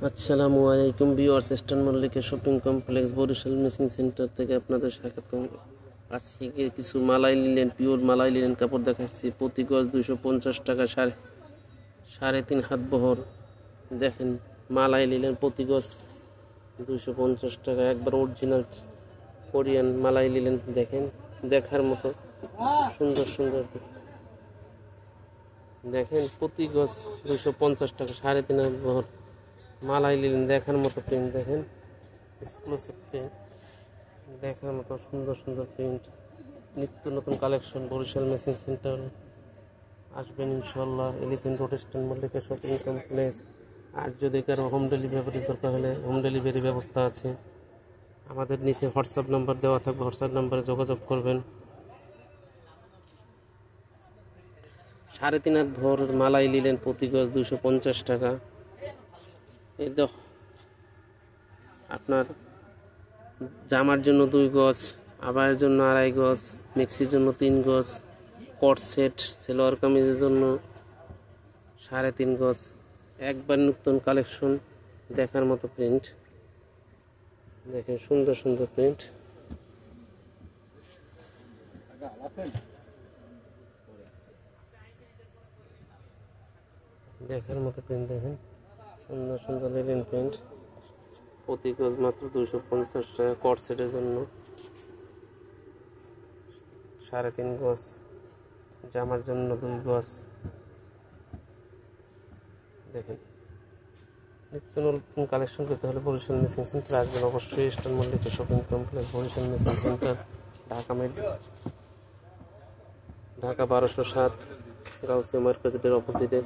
আসসালামু আলাইকুম viewers, Eastern Mallika shopping complex Barishal machine centre থেকে আপনাদের স্বাগতম। আজকে কিছু মালাই লিনেন, পিওর মালাই লিনেন কাপড় দেখাচ্ছি। প্রতি গজ 250 টাকা, সাড়ে 3 হাত বহর। দেখেন মালাই লিনেন প্রতি গজ 250 টাকা, একবার অরিজিনাল কোরিয়ান মালাই লিনেন। দেখেন দেখার মতো সুন্দর সুন্দর। দেখেন প্রতি গজ 250 টাকা, সাড়ে 3 হাত বহর মালাই লিনেন। দেখার মতো প্রিন্ট, দেখেন এক্সক্লুসিভ প্রিন্ট, দেখার মতো সুন্দর সুন্দর প্রিন্ট, নিত্য নতুন কালেকশন। বরিশাল মেশিন সেন্টার আসবেন ইনশাল্লাহ। Elephant road, eastern Mallika shopping complex. আর যদি কারো হোম ডেলিভারি দরকার হলে হোম ডেলিভারি ব্যবস্থা আছে। আমাদের নিচে হোয়াটসঅ্যাপ নাম্বার দেওয়া থাকবে, হোয়াটসঅ্যাপ নাম্বারে যোগাযোগ করবেন। সাড়ে 3 হাত ভর মালাই নিলেন প্রতি গজ 250 টাকা। এই দেখো আপনার জামার জন্য 2 গজ, আবায়ের জন্য 2.5 গজ, মিক্সির জন্য 3 গজ, কট সেট সেলোয়ার কামিজের জন্য 3.5 গজ। একবার নতুন কালেকশন, দেখার মতো প্রিন্ট। দেখেন সুন্দর সুন্দর প্রিন্ট, দেখার মতো প্রিন্ট। দেখেন সুন্দর সুন্দর লিনেন প্রিন্ট, প্রতি গজ মাত্র 250 টাকা। কট সেটের জন্য 3.5 গজ, জামার জন্য 2 গজ। দেখেন নিত্য নতুন কালেকশন করতে হলে বরিশাল মেশিন সেন্টার আসবেন অবশ্যই। Eastern Mallika shopping complex, Barishal machine centre, Dhaka 1207, Gausia মার্কেটের অপোজিটে।